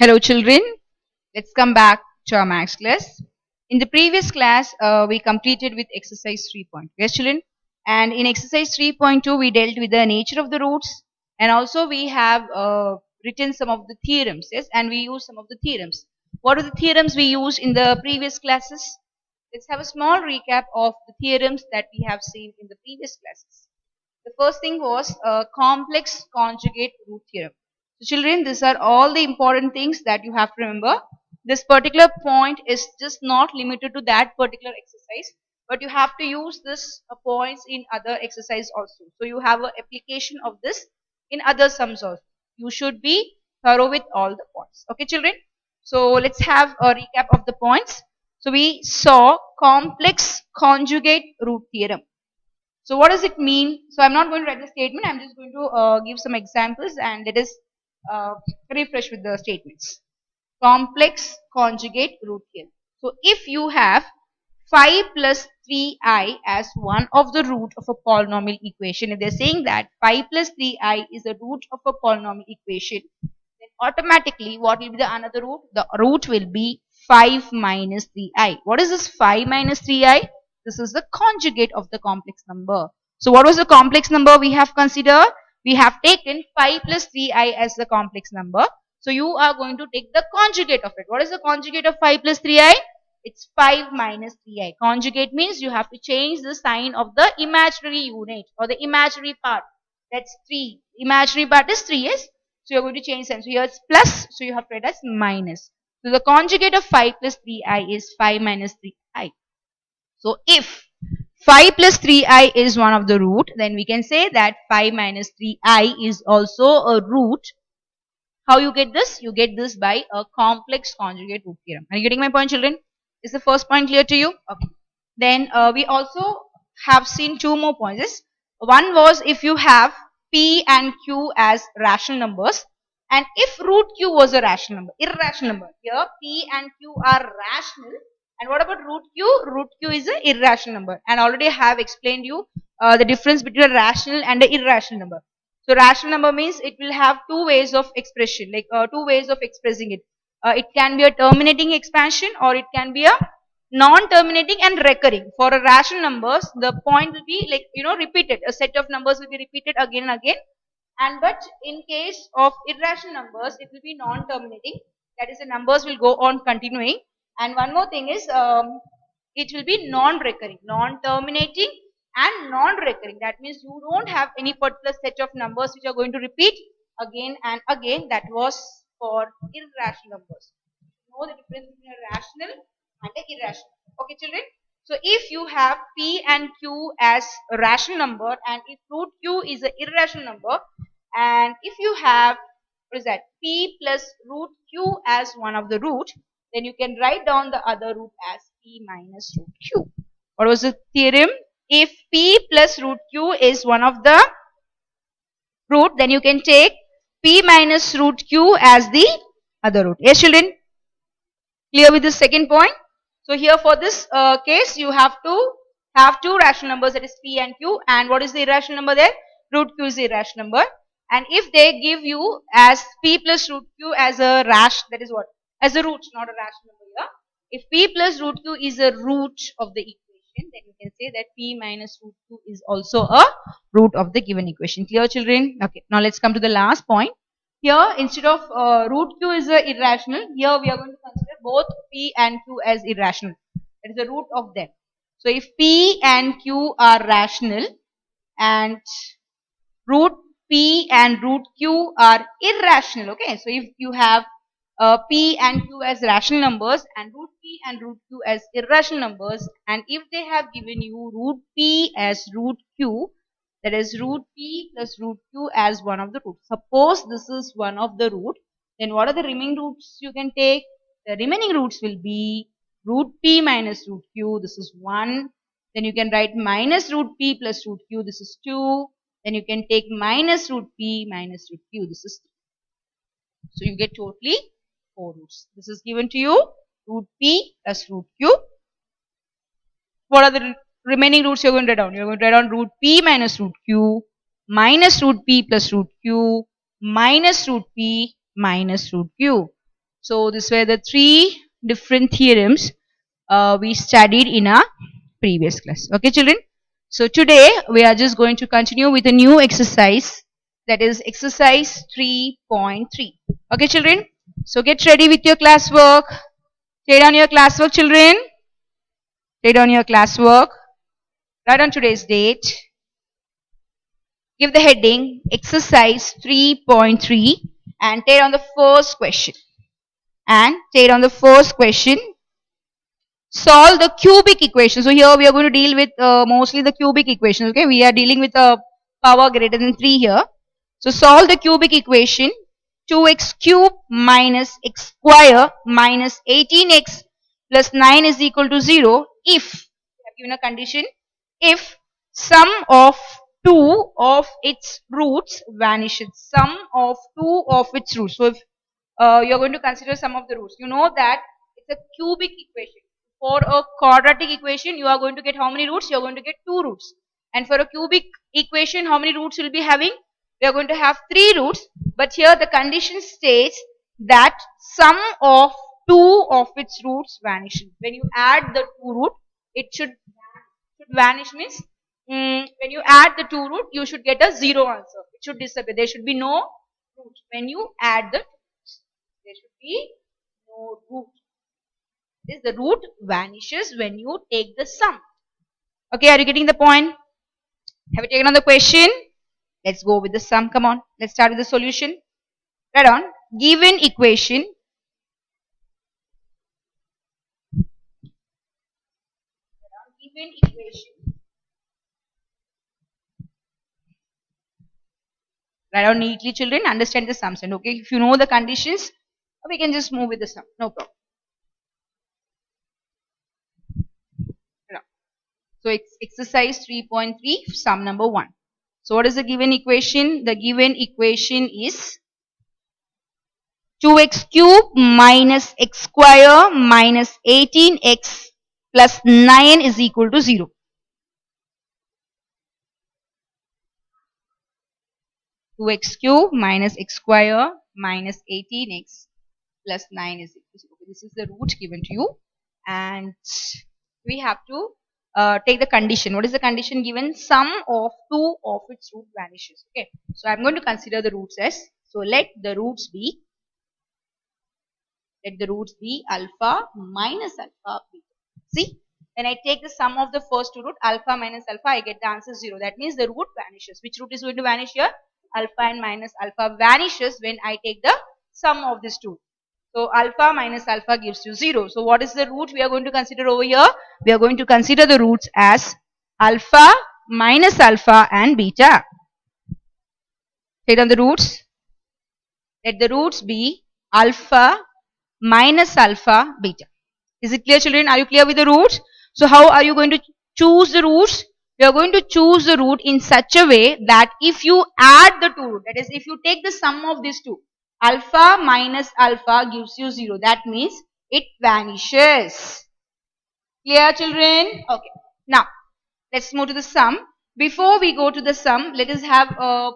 Hello children, let's come back to our maths class. In the previous class, we completed with exercise 3.2. Yes children? And in exercise 3.2, we dealt with the nature of the roots and also we have written some of the theorems. Yes, and we used some of the theorems. What are the theorems we used in the previous classes? Let's have a small recap of the theorems that we have seen in the previous classes. The first thing was complex conjugate root theorem. So children, these are all the important things that you have to remember. This particular point is just not limited to that particular exercise, but you have to use this points in other exercise also. So you have an application of this in other sums also. You should be thorough with all the points. Okay children? So let's have a recap of the points. So we saw complex conjugate root theorem. So what does it mean? So I'm not going to write the statement. I'm just going to give some examples and let us uh, refresh with the statements. Complex conjugate root theorem. So if you have 5 plus 3i as one of the root of a polynomial equation, if they're saying that 5 plus 3i is a root of a polynomial equation, then automatically what will be the another root? The root will be 5 minus 3i. What is this 5 minus 3i? This is the conjugate of the complex number. So what was the complex number we have considered? We have taken 5 plus 3i as the complex number. So you are going to take the conjugate of it. What is the conjugate of 5 plus 3i? It's 5 minus 3i. Conjugate means you have to change the sign of the imaginary unit or the imaginary part. That's 3. Imaginary part is 3, yes? So you're going to change sign. So here it's plus, so you have to write as minus. So the conjugate of 5 plus 3i is 5 minus 3i. So if 5 plus 3i is one of the root, then we can say that 5 minus 3i is also a root. How you get this? You get this by a complex conjugate root theorem. Are you getting my point, children? Is the first point clear to you? Okay. Then we also have seen two more points. One was if you have p and q as rational numbers, and if root q was a rational number, irrational number. Here p and q are rational. And what about root q? Root q is an irrational number. And already have explained you the difference between a rational and an irrational number. So rational number means it will have two ways of expression, like two ways of expressing it. It can be a terminating expansion or it can be a non-terminating and recurring. For a rational numbers, the point will be like, repeated. A set of numbers will be repeated again and again. And but in case of irrational numbers, it will be non-terminating. That is, the numbers will go on continuing. And one more thing is, it will be non-recurring, non-terminating and non-recurring. That means you don't have any particular set of numbers which are going to repeat again and again. That was for irrational numbers. Know the difference between a rational and an irrational. Okay, children. So if you have p and q as a rational number and if root q is an irrational number, and if you have, what is that, p plus root q as one of the root, then you can write down the other root as p minus root q. What was the theorem? If p plus root q is one of the root, then you can take p minus root q as the other root. Yes, children? Clear with the second point? So here for this case, you have to have two rational numbers, that is p and q. And what is the irrational number there? Root q is the irrational number. And if they give you as p plus root q as a that is what? As a root, not a rational number here. If p plus root q is a root of the equation, then you can say that p minus root q is also a root of the given equation. Clear, children? Okay. Now let's come to the last point. Here, instead of root q is irrational, here we are going to consider both p and q as irrational. That is the root of them. So if p and q are rational and root p and root q are irrational, okay. So if you have p and q as rational numbers and root p and root q as irrational numbers, and if they have given you root p as root q, that is root p plus root q as one of the roots. Suppose this is one of the root, then what are the remaining roots you can take? The remaining roots will be root p minus root q, this is 1. Then you can write minus root p plus root q, this is 2. Then you can take minus root p minus root q, this is 3. So you get totally 4 roots. This is given to you, root p plus root q. What are the remaining roots you're going to write down? You're going to write down root p minus root q, minus root p plus root q, minus root p minus root q. So these were the three different theorems we studied in our previous class. Okay, children. So today we are just going to continue with a new exercise, that is exercise 3.3. Okay, children. So get ready with your classwork. Take down your classwork, children. Take down your classwork. Write on today's date. Give the heading exercise 3.3 and take on the first question. And take on the first question. Solve the cubic equation. So here we are going to deal with mostly the cubic equation. Okay, we are dealing with a power greater than 3 here. So solve the cubic equation. 2x cube minus x square minus 18x plus 9 is equal to 0 if, we have given a condition, if sum of two of its roots vanishes. Sum of two of its roots. So if you are going to consider sum of the roots, you know that it's a cubic equation. For a quadratic equation, you are going to get how many roots? You are going to get 2 roots. And for a cubic equation, how many roots will be having? We are going to have 3 roots. But here the condition states that sum of 2 of its roots vanishes. When you add the 2 root, it should vanish means when you add the 2 root, you should get a 0 answer. It should disappear. There should be no root. When you add the 2 roots, there should be no root. This the root vanishes when you take the sum. Okay, are you getting the point? Have you taken on the question? Let's go with the sum. Come on, let's start with the solution. Right on. Given equation. Given equation. Write down neatly, children. Understand the sums. And okay, if you know the conditions, we can just move with the sum. No problem. So it's exercise 3.3, sum number 1. So what is the given equation? The given equation is 2x cube minus x square minus 18x plus 9 is equal to 0. 2x cube minus x square minus 18x plus 9 is equal to 0. This is the root given to you, and we have to take the condition. What is the condition given? Sum of 2 of its root vanishes. Okay, so I'm going to consider the roots as, so let the roots be alpha minus alpha beta. See, when I take the sum of the first two root, alpha minus alpha, I get the answer 0. That means the root vanishes. Which root is going to vanish here? Alpha and minus alpha vanishes when I take the sum of these two. So alpha minus alpha gives you 0. So what is the root we are going to consider over here? We are going to consider the roots as alpha minus alpha and beta. Take down the roots. Let the roots be alpha minus alpha beta. Is it clear, children? Are you clear with the roots? So how are you going to choose the roots? You are going to choose the root in such a way that if you add the two root, that is if you take the sum of these two, alpha minus alpha gives you 0. That means it vanishes. Clear, children? Okay. Now, let's move to the sum. Before we go to the sum, let us have a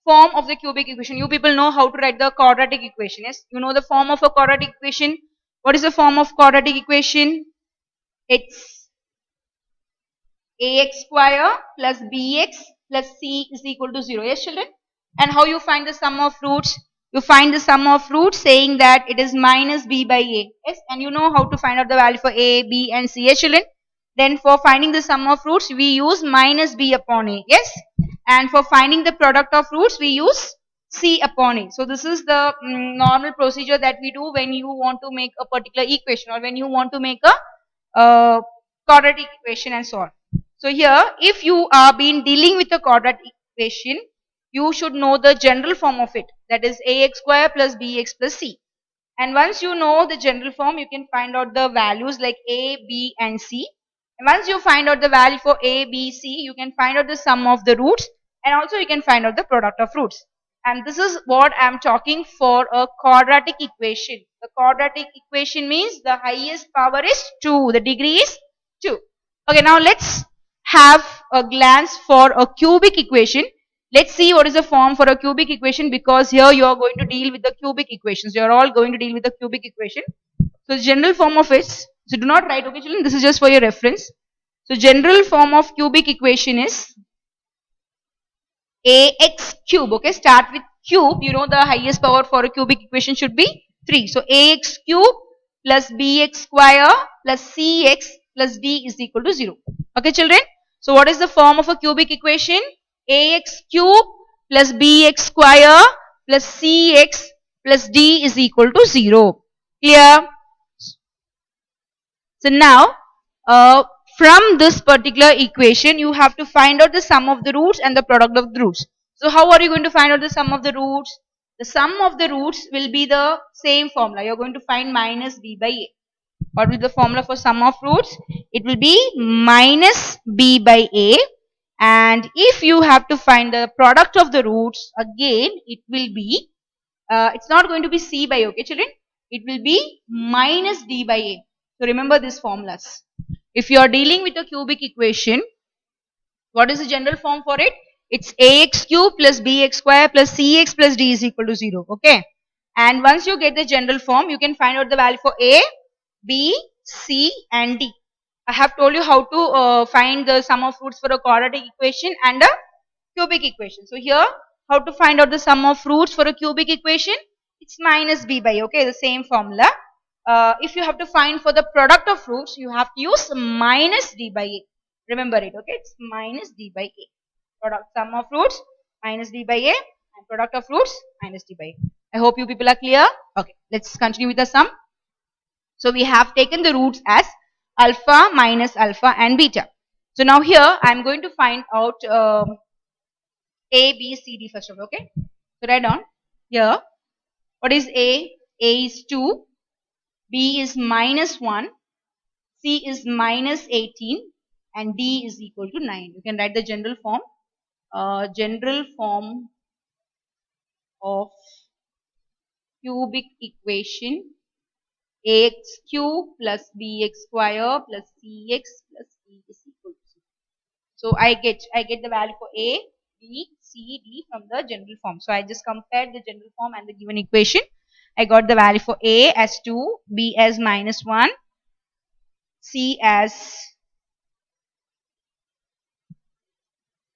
form of the cubic equation. You people know how to write the quadratic equation. Yes, you know the form of a quadratic equation. What is the form of quadratic equation? It's ax square plus bx plus c is equal to 0. Yes, children? And how you find the sum of roots? You find the sum of roots saying that it is minus b by a. Yes, and you know how to find out the value for a, b and c. Yes, children? Then for finding the sum of roots, we use minus b upon a. Yes? And for finding the product of roots, we use c upon a. So this is the normal procedure that we do when you want to make a particular equation or when you want to make a quadratic equation and so on. So here, if you are been dealing with a quadratic equation, you should know the general form of it. That is ax square plus bx plus c. And once you know the general form, you can find out the values like a, b and c. And once you find out the value for a, b, c, you can find out the sum of the roots, and also you can find out the product of roots. And this is what I am talking for a quadratic equation. The quadratic equation means the highest power is 2. The degree is 2. Okay, now let's have a glance for a cubic equation. Let's see what is the form for a cubic equation, because here you are going to deal with the cubic equations. You are all going to deal with the cubic equation. So the general form of it, so do not write, okay children, this is just for your reference. So general form of cubic equation is ax cube. Okay, start with cube. You know the highest power for a cubic equation should be 3. So ax cube plus bx square plus cx plus d is equal to 0. Okay children. So what is the form of a cubic equation? Ax cube plus bx square plus cx plus d is equal to 0. Clear? So now, from this particular equation, you have to find out the sum of the roots and the product of the roots. So how are you going to find out the sum of the roots? The sum of the roots will be the same formula. You are going to find minus b by a. What will be the formula for sum of roots? It will be minus b by a. And if you have to find the product of the roots, again, it will be, it's not going to be c by a, okay children? It will be minus d by a. So remember these formulas. If you are dealing with a cubic equation, what is the general form for it? It's ax cube plus bx square plus cx plus d is equal to 0. Okay. And once you get the general form, you can find out the value for a, b, c and d. I have told you how to find the sum of roots for a quadratic equation and a cubic equation. So here, how to find out the sum of roots for a cubic equation? It's minus b by, okay, the same formula. If you have to find for the product of roots, you have to use minus d by a. Remember it, okay? It's minus d by a. Product sum of roots minus d by a, and product of roots minus d by a. I hope you people are clear. Okay, let's continue with the sum. So we have taken the roots as alpha minus alpha and beta. So now here I am going to find out a, B, C, D first of all, okay? So write down here, what is A? A is 2, B is minus 1, C is minus 18 and D is equal to 9. You can write the general form. General form of cubic equation ax cube plus bx square plus cx plus d is equal to 0. So I get the value for A, B, C, D from the general form. So I just compared the general form and the given equation. I got the value for A as 2, B as minus 1, C as,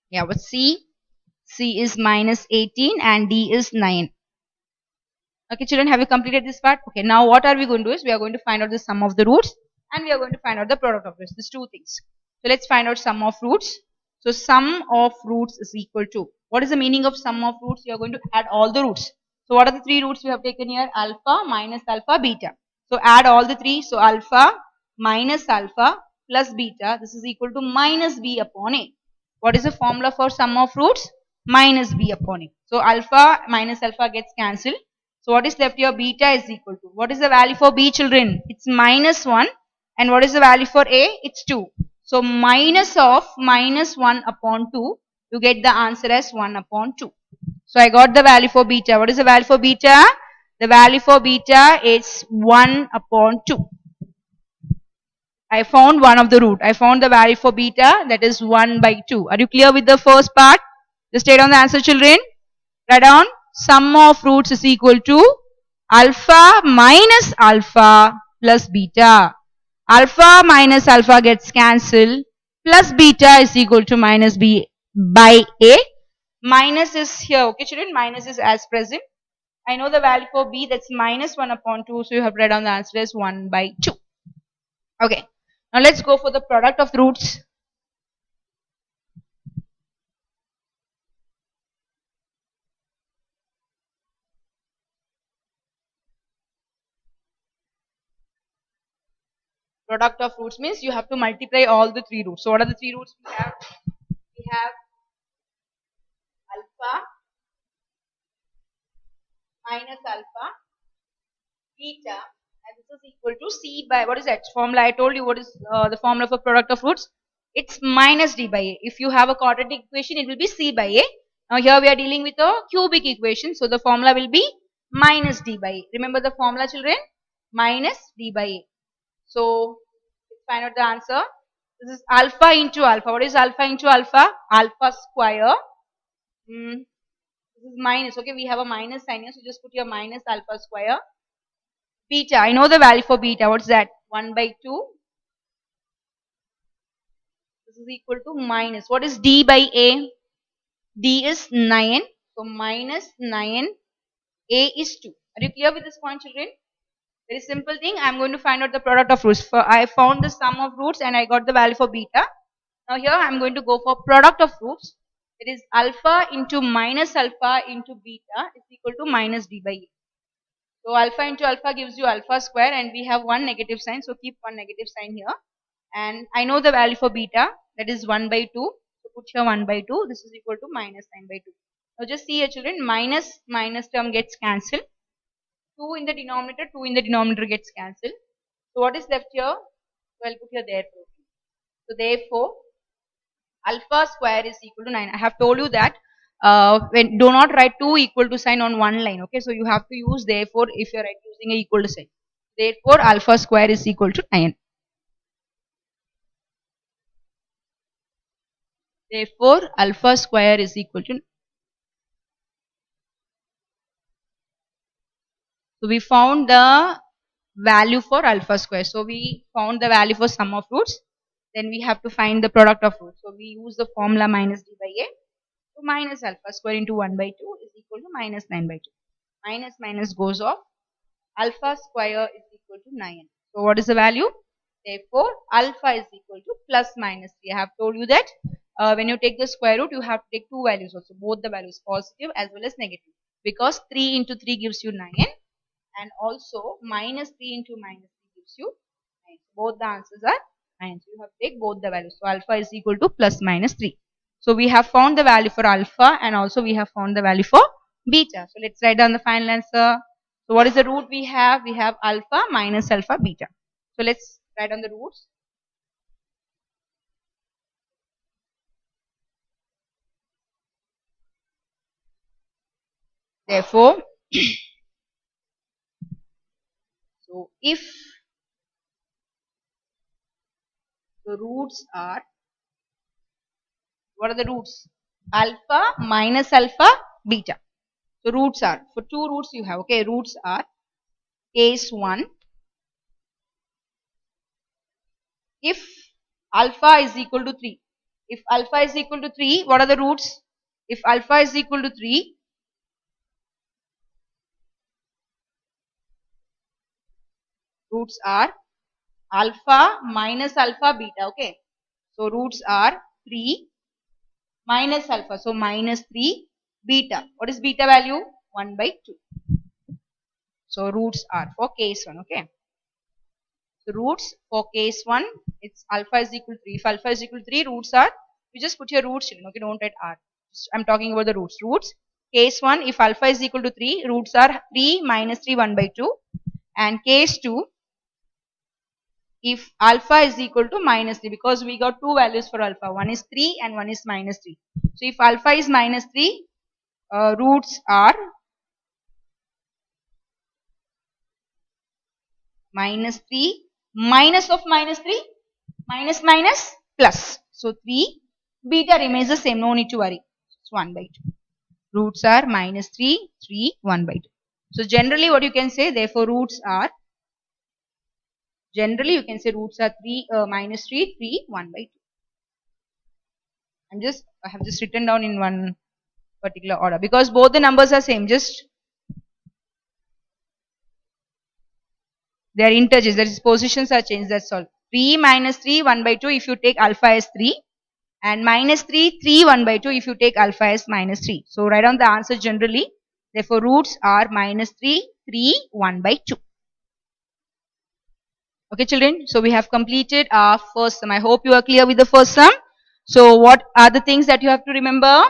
yeah, what's C? C is minus 18 and D is 9. Okay, children, have you completed this part? Okay, now what are we going to do is we are going to find out the sum of the roots and we are going to find out the product of roots. These two things. So let's find out sum of roots. So sum of roots is equal to, what is the meaning of sum of roots? You are going to add all the roots. So what are the three roots we have taken here? Alpha, minus alpha, beta. So add all the three. So alpha minus alpha plus beta. This is equal to minus b upon a. What is the formula for sum of roots? Minus b upon a. So alpha minus alpha gets cancelled. So what is left here? Beta is equal to, what is the value for b children? It's minus 1. And what is the value for a? It's 2. So minus of minus 1 upon 2, you get the answer as 1 upon 2. So I got the value for beta. What is the value for beta? The value for beta is 1 upon 2. I found one of the root. I found the value for beta, that is 1 by 2. Are you clear with the first part? Just write down the answer children. Write down sum of roots is equal to alpha minus alpha plus beta. Alpha minus alpha gets cancelled, plus beta is equal to minus b by a. Minus is here, okay children, minus is as present. I know the value for b, that's minus 1 upon 2, so you have to write down the answer as 1 by 2. Okay, now let's go for the product of roots. Product of roots means you have to multiply all the three roots. So what are the three roots we have? We have alpha minus alpha beta, and this is equal to c by, what is that formula? I told you what is the formula for product of roots. It's minus d by a. If you have a quadratic equation, it will be c by a. Now here we are dealing with a cubic equation, so the formula will be minus d by a. Remember the formula children? Minus d by a. So let's find out the answer. This is alpha into alpha. What is alpha into alpha? Alpha square This is minus. Okay, we have a minus sign here, so just put your minus alpha square. Beta, I know the value for beta. What's that? 1 by 2. This is equal to minus. What is d by a? D is 9. So minus 9. A is 2. Are you clear with this point, children? Very simple thing. I'm going to find out the product of roots. I found the sum of roots and I got the value for beta. Now here I'm going to go for product of roots. It is alpha into minus alpha into beta is equal to minus d by a. So alpha into alpha gives you alpha square and we have one negative sign. So keep one negative sign here. And I know the value for beta, that is 1 by 2. So put here 1 by 2. This is equal to minus 9 by 2. Now just see here, children, minus minus term gets cancelled. 2 in the denominator gets cancelled. So what is left here? So I'll put here therefore. So therefore, alpha square is equal to 9. I have told you that when do not write 2 equal to sign on one line. Okay, so you have to use therefore if you are using a equal to sign. Therefore, alpha square is equal to 9. Therefore, alpha square is equal to. So we found the value for alpha square. So we found the value for sum of roots. Then we have to find the product of roots. So we use the formula minus d by a. So minus alpha square into 1 by 2 is equal to minus 9 by 2. Minus minus goes off. Alpha square is equal to 9. So what is the value? Therefore, alpha is equal to plus minus 3. I have told you that when you take the square root, you have to take two values also. Both the values positive as well as negative. Because 3 into 3 gives you 9. And also minus 3 into minus 3 gives you 9. Both the answers are 9. So you have to take both the values. So alpha is equal to plus minus 3. So we have found the value for alpha and also we have found the value for beta. So let's write down the final answer. So what is the root we have? We have alpha minus alpha beta. So let's write down the roots. Therefore, so if the roots are, what are the roots? Alpha minus alpha beta. So roots are, for two roots you have, okay, roots are case 1. If alpha is equal to 3. If alpha is equal to 3, what are the roots? If alpha is equal to 3, roots are alpha minus alpha beta, okay. So roots are 3 minus alpha, so minus 3 beta. What is beta value? 1 by 2. So roots are for case 1, okay. So roots for case 1, it's alpha is equal to 3. If alpha is equal to 3, roots are, you just put your roots in, okay, don't write r. I'm talking about the roots. Roots, case 1, if alpha is equal to 3, roots are 3 minus 3, 1 by 2. And case 2, if alpha is equal to minus 3, because we got two values for alpha, one is 3 and one is minus 3. So if alpha is minus 3, roots are minus 3, minus of minus 3, minus minus plus. So 3, beta remains the same, no need to worry. It's 1 by 2. Roots are minus 3, 3, 1 by 2. So generally what you can say, therefore roots are, generally you can say roots are 3, minus 3, 3, 1 by 2. I have just written down in one particular order because both the numbers are same, just they are integers, that is positions are changed, that's all. 3 minus 3, 1 by 2 if you take alpha as 3 and minus 3, 3, 1 by 2 if you take alpha as minus 3. So write down the answer generally. Therefore roots are minus 3, 3, 1 by 2. Okay children, so we have completed our first sum. I hope you are clear with the first sum. So what are the things that you have to remember?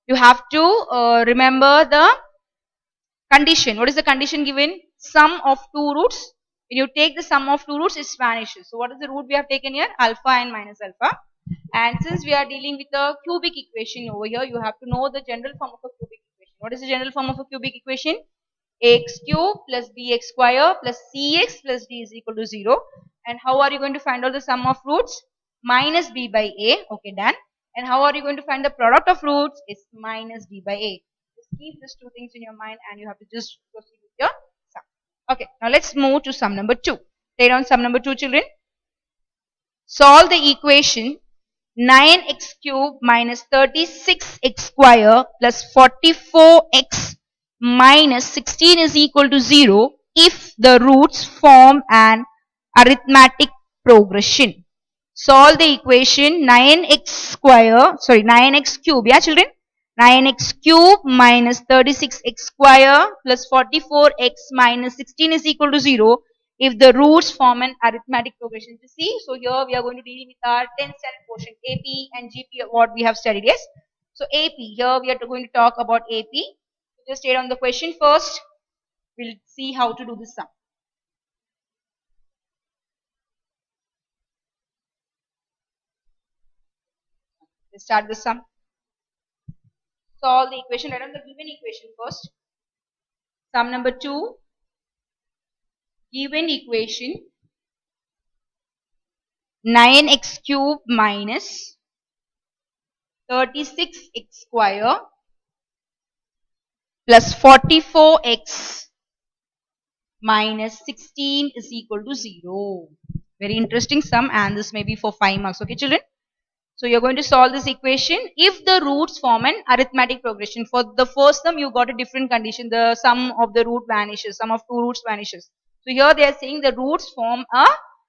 You have to remember the condition. What is the condition given? Sum of two roots. When you take the sum of two roots, it vanishes. So what is the root we have taken here? Alpha and minus alpha. And since we are dealing with a cubic equation over here, you have to know the general form of a cubic equation. What is the general form of a cubic equation? Ax cube plus bx square plus cx plus d is equal to 0. And how are you going to find out the sum of roots? Minus b by a. Okay, done. And how are you going to find the product of roots? It's minus d by a. Just keep these two things in your mind and you have to just proceed with your sum. Okay, now let's move to sum number 2. Write down sum number 2, children. Solve the equation 9x cube minus 36x square plus 44x minus 16 is equal to 0 if the roots form an arithmetic progression. Solve the equation 9x cube, yeah children, 9x cube minus 36x square plus 44x minus 16 is equal to 0 if the roots form an arithmetic progression. You see, so here we are going to deal with our 10th standard portion, AP and GP, what we have studied, yes. So AP, here we are going to talk about AP. Just state on the question first. We'll see how to do this sum. Let's start the sum. Solve the equation. Write down the given equation first. Sum number 2. Given equation 9x cube minus 36x square plus 44x minus 16 is equal to 0. Very interesting sum, and this may be for 5 marks. Okay children. So you're going to solve this equation if the roots form an arithmetic progression. For the first sum, you got a different condition. The sum of the root vanishes, sum of two roots vanishes. So here they are saying the roots form a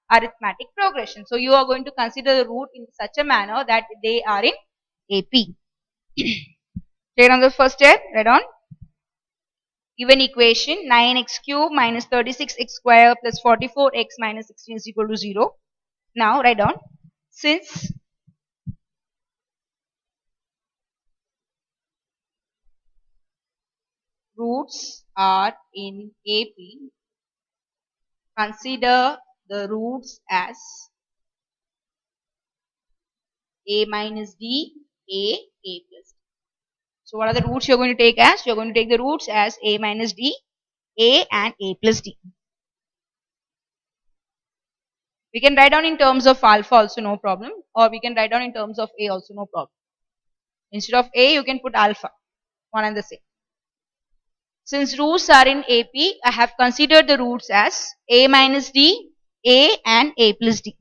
arithmetic progression. So you are going to consider the root in such a manner that they are in AP. Clear on the first step? Write on. Given equation 9x cube minus 36x square plus 44x minus 16 is equal to 0. Now write down. Since roots are in AP, consider the roots as a minus d, a plus d. So what are the roots you're going to take as? You're going to take the roots as a minus d, a and a plus d. We can write down in terms of alpha also, no problem, or we can write down in terms of a also, no problem. Instead of a, you can put alpha, one and the same. Since roots are in AP, I have considered the roots as a minus d, a and a plus d.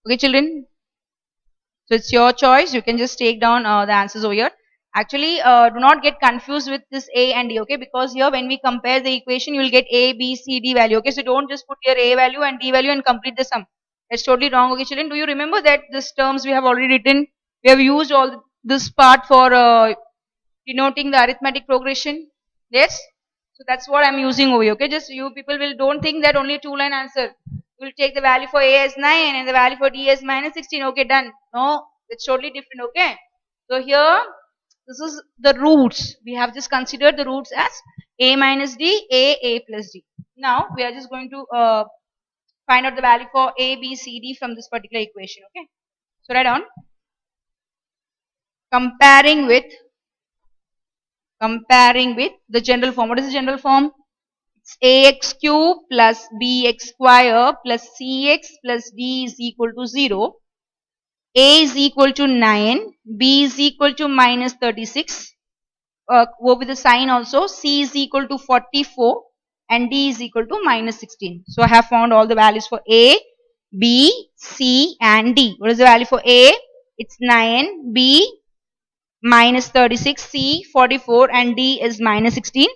Okay children, so it's your choice. You can just take down the answers over here. Actually, do not get confused with this a and d, okay, because here when we compare the equation, you will get a, b, c, d value, okay. So don't just put your a value and d value and complete the sum. That's totally wrong, okay children. Do you remember that this terms we have already written? We have used all this part for denoting the arithmetic progression. Yes, so that's what I'm using over here, okay. Just you people will don't think that only 2-line answer. You will take the value for a as 9 and the value for d as minus 16. Okay, done. No, it's totally different, okay. So here this is the roots. We have just considered the roots as a minus d, a plus d. Now we are just going to find out the value for a, b, c, d from this particular equation, okay. So write down. Comparing with the general form. What is the general form? It's ax cube plus bx square plus cx plus d is equal to 0. A is equal to 9, b is equal to minus 36. Go with the sign also. C is equal to 44 and d is equal to minus 16. So I have found all the values for A, B, C and D. What is the value for A? It's 9, B minus 36, C 44 and D is minus 16.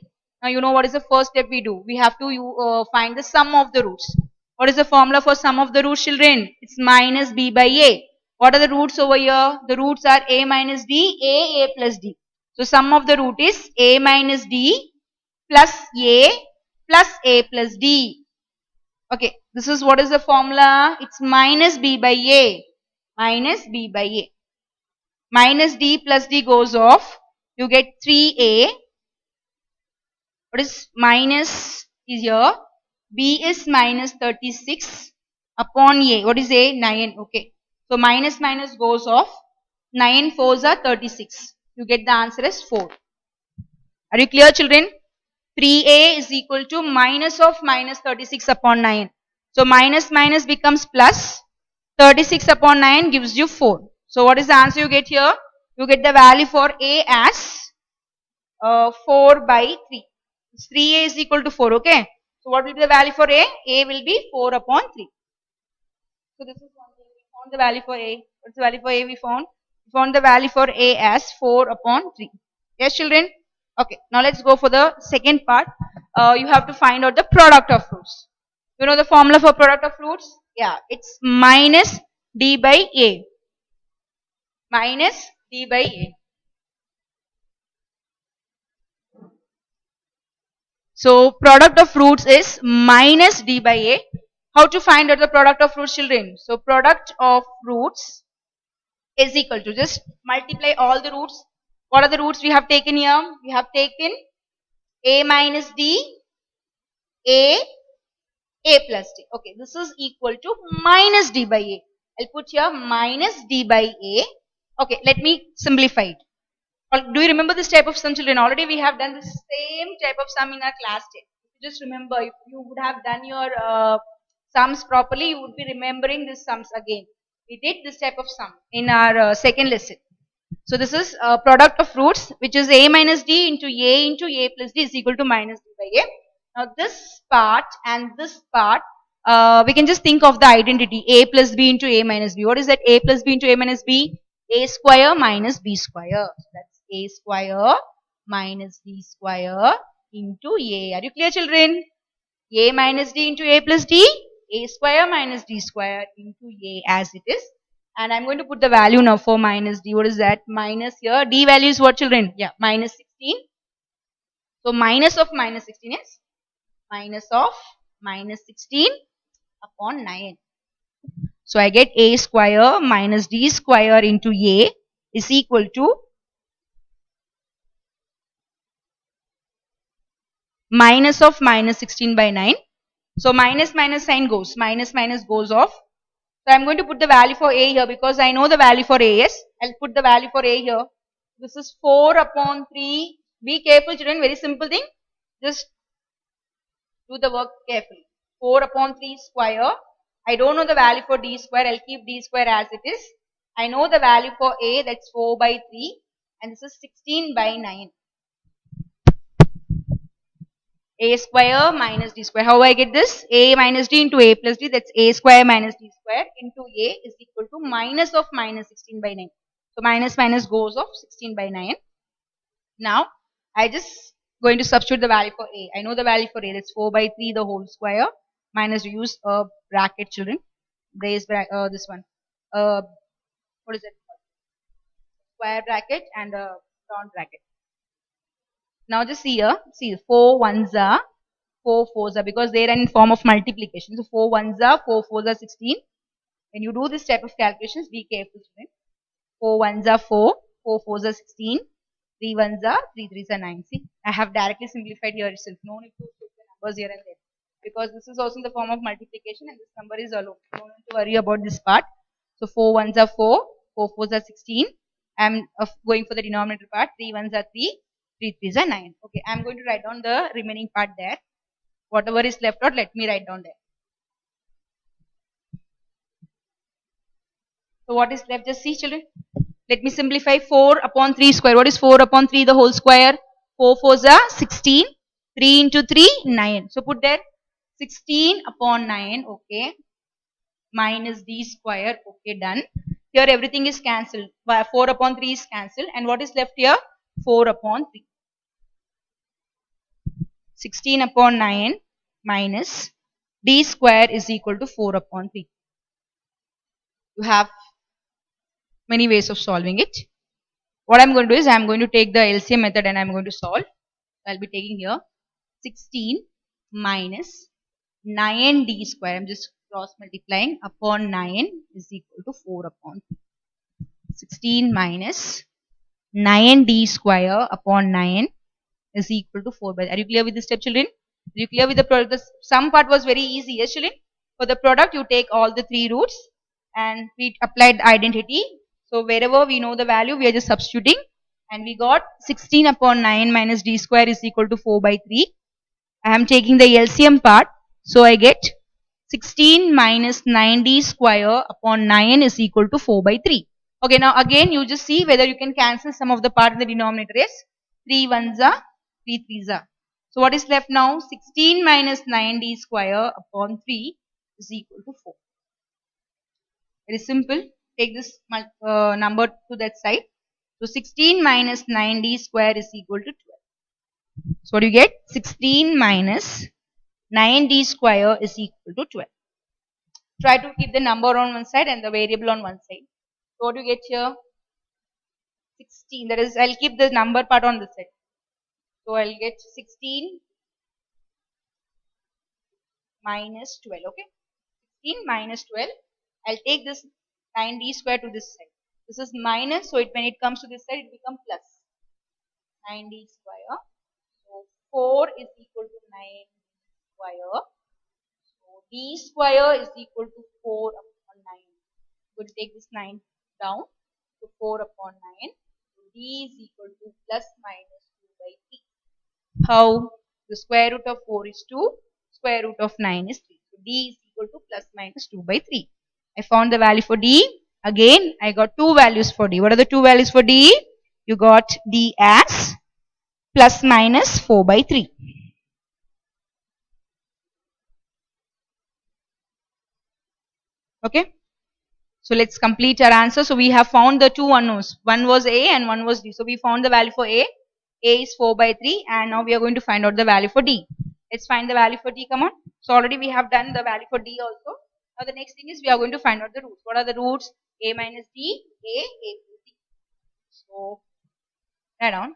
Now you know what is the first step we do. We have to find the sum of the roots. What is the formula for sum of the roots, children? It's minus B by A. What are the roots over here? The roots are A minus D, A plus D. So sum of the root is A minus D plus A plus D. Okay, this is what is the formula? It's minus B by A. Minus B by A. Minus d plus d goes off. You get 3a. What is minus is here? B is minus 36 upon a. What is a? 9. Okay. So minus minus goes off. 9 fours are 36. You get the answer as 4. Are you clear, children? 3a is equal to minus of minus 36 upon 9. So minus minus becomes plus. 36 upon 9 gives you 4. So what is the answer you get here? You get the value for A as 4 by 3. 3A is equal to 4, okay? So what will be the value for A? A will be 4 upon 3. So this is one thing. We found the value for A. What's the value for A we found? We found the value for A as 4 upon 3. Yes, children? Okay, now let's go for the second part. You have to find out the product of fruits. You know the formula for product of fruits? Yeah, it's minus D by A. Minus D by A. So product of fruits is minus D by A. How to find out the product of fruits, children? So product of fruits is equal to, just multiply all the roots. What are the roots we have taken here? We have taken A minus D, A, A plus D. Okay, this is equal to minus D by A. I'll put here minus D by A. Okay, let me simplify it. Do you remember this type of sum, children? Already we have done the same type of sum in our class 10. Just remember, if you would have done your sums properly, you would be remembering these sums again. We did this type of sum in our second lesson. So this is product of roots, which is A minus D into A plus D is equal to minus D by A. Now this part and this part, we can just think of the identity A plus B into A minus B. What is that A plus B into A minus B? A square minus B square. So that's A square minus B square into A. Are you clear, children? A minus D into A plus D, A square minus D square into A as it is. And I'm going to put the value now for minus D. What is that? Minus here. D value is what, children? Yeah, minus 16. So minus of minus 16 is minus of minus 16 upon 9. So I get A square minus D square into A is equal to minus of minus 16 by 9. So minus sign goes. Minus goes off. So I'm going to put the value for A here because I know the value for A is. I'll put the value for A here. This is 4 upon 3. Be careful, children. Very simple thing. Just do the work carefully. 4 upon 3 square. I don't know the value for D square. I'll keep D square as it is. I know the value for A, that's 4 by 3. And this is 16 by 9. A square minus D square. How do I get this? A minus D into A plus D, that's A square minus D square into A is equal to minus of minus 16 by 9. So minus goes off 16 by 9. Now I just going to substitute the value for A. I know the value for A, that's 4 by 3 the whole square minus, use a bracket, children. Brace bracket, this one. What is it called? Square bracket and a round bracket. Now just see here, see 4 ones are 4 fours are, because they are in form of multiplication. So 4 ones are 4 fours are 16. When you do this type of calculations, be careful, student. 4 ones are 4, 4 fours are 16, 3 ones are 3 threes are 9. See, I have directly simplified here itself. No need to put the numbers here and there, because this is also in the form of multiplication and this number is alone. Don't need to worry about this part. So 4 ones are 4, 4 fours are 16. I'm going for the denominator part. 3 ones are 3, 3 threes are 9. Okay, I'm going to write down the remaining part there. Whatever is left out, let me write down there. So what is left? Just see, children. Let me simplify 4 upon 3 square. What is 4 upon 3 the whole square? 4 fours are 16. 3 into 3, 9. So put there 16 upon 9. Okay. Minus D square. Okay, done. Here everything is cancelled. 4 upon 3 is cancelled. And what is left here? 4 upon 3. 16 upon 9 minus D square is equal to 4 upon 3. You have many ways of solving it. What I'm going to do is I'm going to take the LCM method and I'm going to solve. I'll be taking here 16 minus 9D square. I'm just cross multiplying upon 9 is equal to 4 upon 3. 16 minus 9D square upon 9 is equal to 4 by. Are you clear with this step, children? Are you clear with the product? The sum part was very easy, yes, children? For the product, you take all the 3 roots and we applied the identity. So wherever we know the value, we are just substituting. And we got 16 upon 9 minus D square is equal to 4 by 3. I am taking the LCM part. So I get 16 minus 9D square upon 9 is equal to 4 by 3. Okay, now again you just see whether you can cancel some of the part in the denominator is 3 ones are 3 threes are. So what is left now? 16 minus 9d square upon 3 is equal to 4. Very simple. Take this number to that side. So 16 minus 9d square is equal to 12. So what do you get? 16 minus 9d square is equal to 12. Try to keep the number on one side and the variable on one side. So what do you get here? 16. That is, I'll keep the number part on this side. So I'll get 16 minus 12. Okay. 16 minus 12. I'll take this 9d square to this side. This is minus, so when it comes to this side, it becomes plus 9d square. So 4 is equal to 9 square. So d square is equal to 4 upon 9. We'll take this 9 down. So 4 upon 9. So d is equal to plus minus 2 by 3. How? The square root of 4 is 2. Square root of 9 is 3. So d is equal to plus minus 2 by 3. I found the value for d. Again, I got two values for d. What are the two values for d? You got d as plus minus 4 by 3. Okay. So let's complete our answer. So we have found the two unknowns. One was a and one was d. So we found the value for a. A is 4 by 3 and now we are going to find out the value for d. Let's find the value for d. Come on. So already we have done the value for d also. Now the next thing is we are going to find out the roots. What are the roots? A minus d, a plus d. So write down.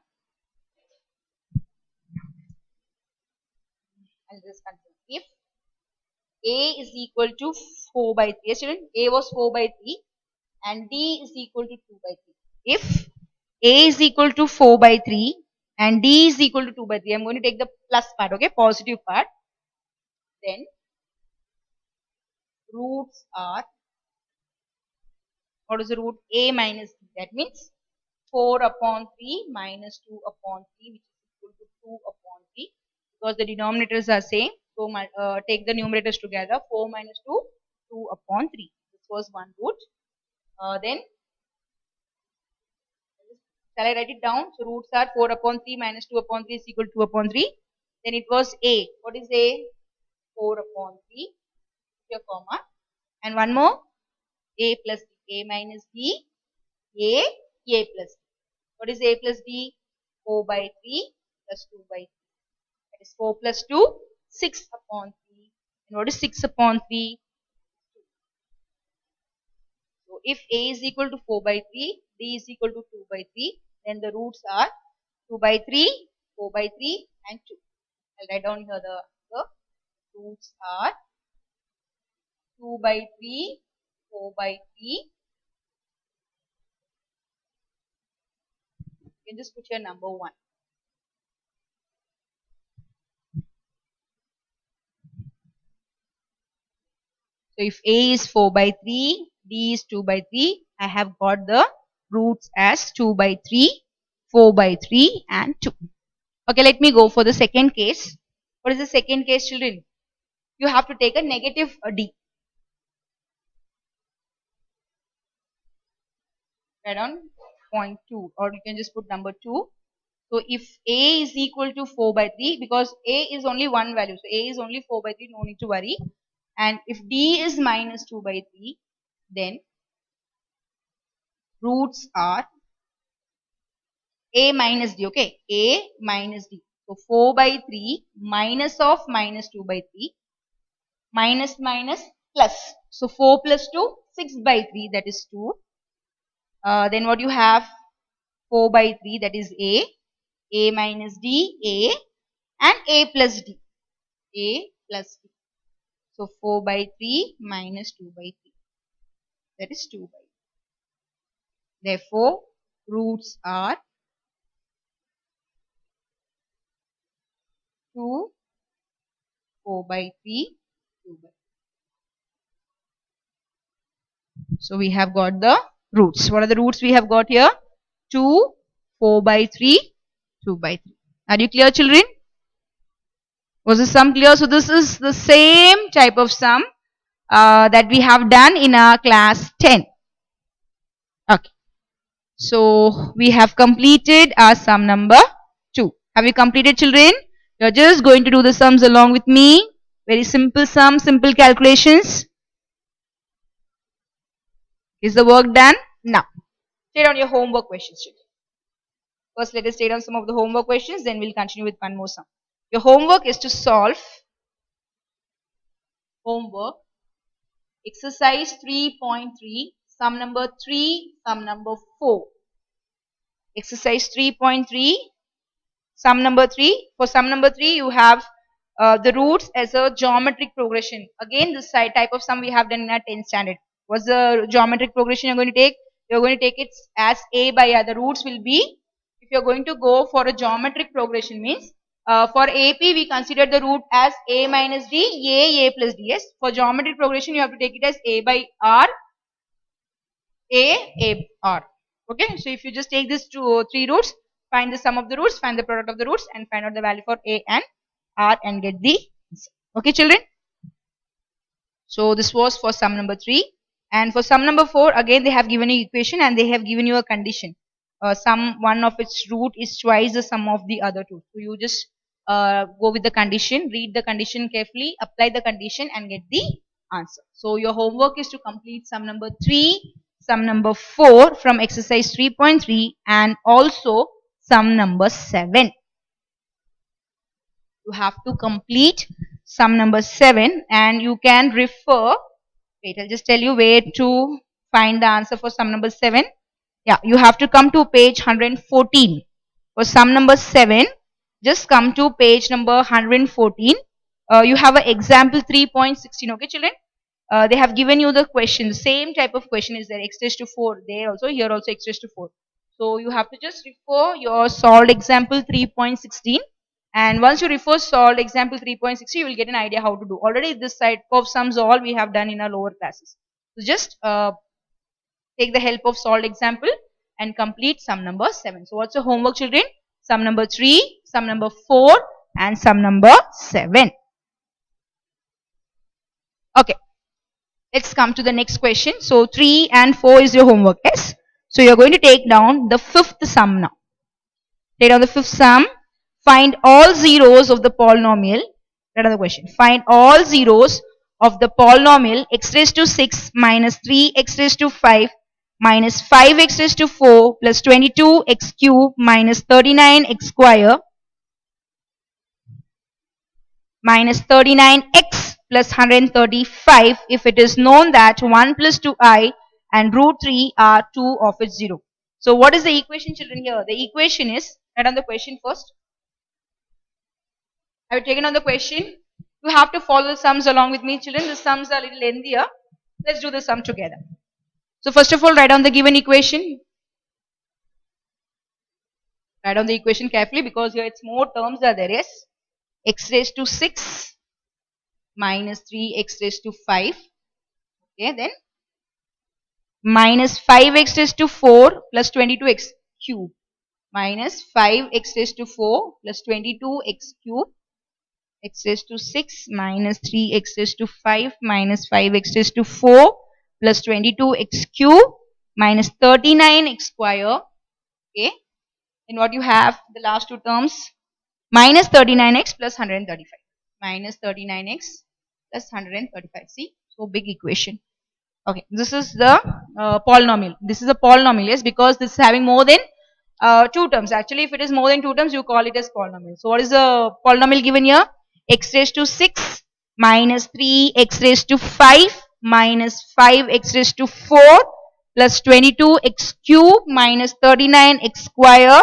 I'll just continue. If a is equal to 4 by 3. Yes, children, a was 4 by 3 and d is equal to 2 by 3. If a is equal to 4 by 3 and d is equal to 2 by 3, I'm going to take the plus part, okay, positive part. Then roots are, what is the root? A minus d. That means 4 upon 3 minus 2 upon 3, which is equal to 2 upon 3, because the denominators are same. So take the numerators together. 4 minus 2, 2 upon 3. This was one root. Then shall I write it down? So roots are 4 upon 3 minus 2 upon 3 is equal to 2 upon 3. Then it was a. What is a? 4 upon 3. Your comma. And one more. A plus d. A minus d. A plus d. What is a plus d? 4 by 3 plus 2 by 3. That is 4 plus 2. 6 upon 3. And what is 6 upon 3? So if a is equal to 4 by 3, d is equal to 2 by 3, then the roots are 2 by 3, 4 by 3 and 2. I'll write down here the roots are 2 by 3, 4 by 3. You can just put your number 1. So if a is 4 by 3, d is 2 by 3, I have got the roots as 2 by 3, 4 by 3 and 2. Okay, let me go for the second case. What is the second case, children? You have to take a negative d. Write down 0.2 or you can just put number 2. So if a is equal to 4 by 3, because a is only one value, so a is only 4 by 3, no need to worry. And if d is minus 2 by 3, then roots are a minus d, okay, a minus d. So 4 by 3 minus of minus 2 by 3, minus minus plus. So 4 plus 2, 6 by 3, that is 2. Then what you have? 4 by 3, that is a minus d, a and a plus d, a plus d. So 4 by 3 minus 2 by 3, that is 2 by 3. Therefore, roots are 2, 4 by 3, 2 by 3. So we have got the roots. What are the roots we have got here? 2, 4 by 3, 2 by 3. Are you clear, children? Was the sum clear? So this is the same type of sum that we have done in our class 10. Okay. So we have completed our sum number 2. Have you completed, children? You're just going to do the sums along with me. Very simple sum, simple calculations. Is the work done? Now, state on your homework questions, children. First, let us state on some of the homework questions, then we'll continue with one more sum. Your homework is to solve homework exercise 3.3, sum number 3, sum number 4. Exercise 3.3, sum number 3. For sum number 3, you have the roots as a geometric progression. Again, this type of sum we have done in our 10th standard. What's the geometric progression you're going to take? You're going to take it as a by a. The roots will be, if you're going to go for a geometric progression, means for AP we consider the root as a minus d, a plus d. Yes. For geometric progression, you have to take it as a by r, a r. Okay. So if you just take these three roots, find the sum of the roots, find the product of the roots, and find out the value for a and r and get the answer. Okay, children. So this was for sum number 3. And for sum number 4, again they have given you equation and they have given you a condition. One of its root is twice the sum of the other two. So you just go with the condition, read the condition carefully, apply the condition and get the answer. So your homework is to complete sum number 3, sum number 4 from exercise 3.3 and also sum number 7. You have to complete sum number 7 and you can refer, wait, I'll just tell you where to find the answer for sum number 7. Yeah, you have to come to page 114. For sum number 7, just come to page number 114. You have an example 3.16, okay children? They have given you the question, same type of question is there, x raised to 4, there also, here also x raised to 4. So you have to just refer your solved example 3.16. And once you refer solved example 3.60, you will get an idea how to do. Already this type of sums all we have done in our lower classes. So just take the help of solved example and complete sum number 7. So what's your homework, children? Sum number 3, sum number 4 and sum number 7. Okay. Let's come to the next question. So 3 and 4 is your homework. Yes. So you're going to take down the 5th sum now. Take down the 5th sum. Find all zeros of the polynomial. Another question. Find all zeros of the polynomial x raised to 6 minus 3x raised to 5 minus 5x raised to 4 plus 22x cube minus 39x square minus 39x plus 135 if it is known that 1 plus 2i and root 3 are 2 of its 0. So what is the equation, children, here? The equation is, write on the question first. Have you taken on the question? You have to follow the sums along with me, children. The sums are a little lengthier. Let's do the sum together. So first of all, write down the given equation. Write down the equation carefully because here it's more terms are there. Yes. X raised to 6 minus 3x raised to 5. Okay, then minus 5x raised to 4 plus 22x cube minus 5x raised to 4 plus 22x cube x raised to 6 minus 3x raised to 5 minus 5x raised to 4 plus 22x cube minus 39x square. Okay, and what you have the last two terms minus 39x plus 135 minus 39x plus 135. See, so big equation. Okay, this is the polynomial. This is a polynomial, yes, because this is having more than two terms. Actually, if it is more than two terms, you call it as polynomial. So what is the polynomial given here? X raised to 6 minus 3x raised to 5 minus 5x raised to 4 plus 22x cube minus 39x square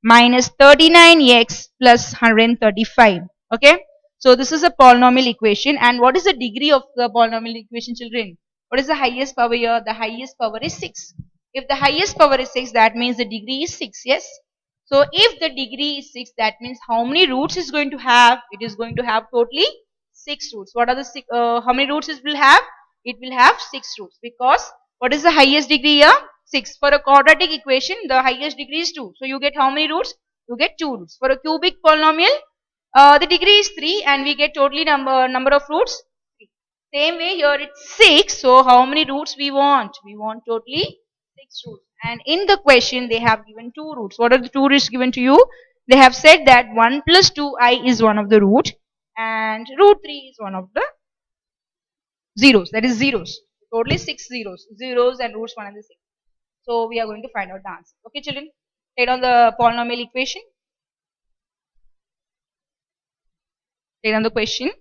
minus 39x plus 135. Okay. So this is a polynomial equation. And what is the degree of the polynomial equation, children? What is the highest power here? The highest power is 6. If the highest power is 6, that means the degree is 6. Yes. So if the degree is 6, that means how many roots is going to have? It is going to have totally 6 roots. What are the how many roots it will have? It will have 6 roots because what is the highest degree here? 6. For a quadratic equation, the highest degree is 2. So you get how many roots? You get 2 roots. For a cubic polynomial, the degree is 3 and we get totally number of roots 3. Same way here it's 6. So how many roots we want? We want totally 6 roots. And in the question, they have given two roots. What are the two roots given to you? They have said that 1 plus 2i is one of the root and root 3 is one of the zeros. That is zeros. Totally 6 zeros. Zeros and roots 1 and the 6. So we are going to find out the answer. Okay, children? Take down the polynomial equation. Take down the question.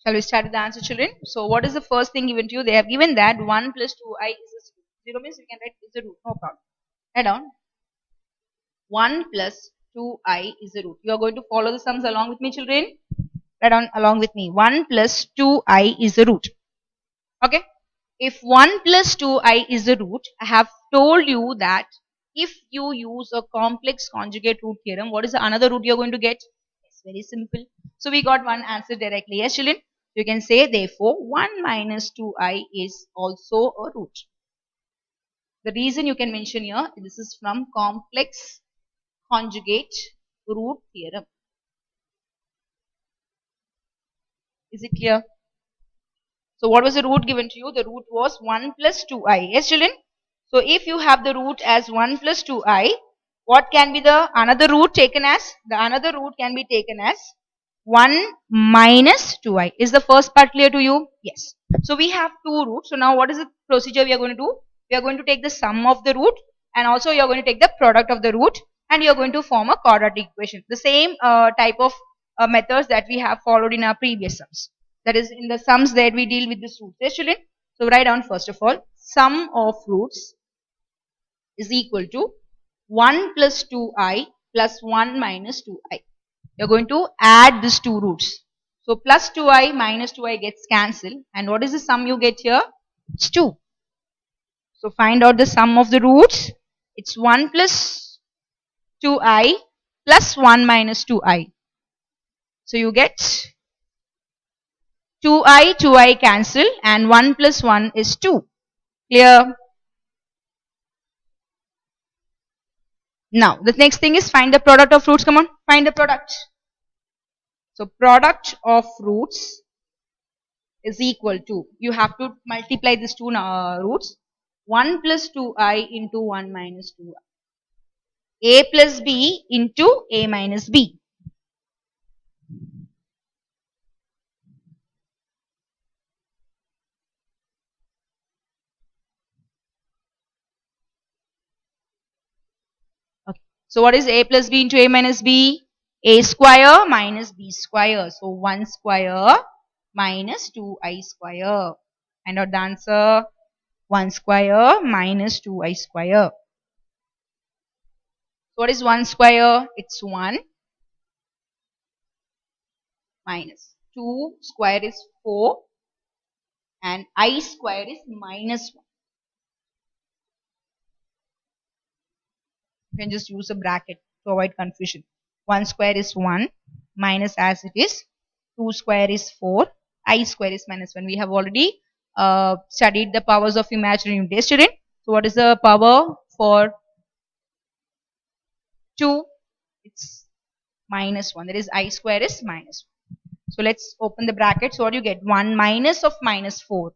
Shall we start with the answer, children? So what is the first thing given to you? They have given that 1 plus 2i is a 0 means we can write is a root. No problem. Write down 1 plus 2i is a root. You are going to follow the sums along with me, children. Write down along with me. 1 plus 2i is a root. Okay. If 1 plus 2i is a root, I have told you that if you use a complex conjugate root theorem, what is the another root you are going to get? It's very simple. So we got one answer directly. Yes, children? You can say therefore 1 minus 2i is also a root. The reason you can mention here, this is from complex conjugate root theorem. Is it clear? So what was the root given to you? The root was 1 plus 2i. Yes, children? So if you have the root as 1 plus 2i, what can be the another root taken as? The another root can be taken as 1 minus 2i. Is the first part clear to you? Yes. So we have two roots. So now what is the procedure we are going to do? We are going to take the sum of the root and also you are going to take the product of the root and you are going to form a quadratic equation. The same type of methods that we have followed in our previous sums. That is in the sums that we deal with this root. Yes, children? So write down first of all, sum of roots is equal to 1 plus 2i plus 1 minus 2i. You're going to add these two roots. So plus 2i minus 2i gets cancelled. And what is the sum you get here? It's 2. So find out the sum of the roots. It's 1 plus 2i plus 1 minus 2i. So you get 2i cancel and 1 plus 1 is 2. Clear? Now the next thing is find the product of roots. Come on, find the product. So product of roots is equal to, you have to multiply these two roots. 1 plus 2i into 1 minus 2i. A plus b into a minus b. Okay. So what is a plus b into a minus b? A square minus b square. So 1 square minus 2i square. Find out the answer. 1 square minus 2i square. So what is 1 square? It's 1 minus 2 square is 4 and I square is minus 1. You can just use a bracket to avoid confusion. 1 square is 1 minus as it is 2 square is 4 I square is minus 1. We have already studied the powers of imaginary units, student. So what is the power for 2? It's minus 1. That is I square is minus 1. So let's open the bracket. So what do you get? 1 minus of minus 4.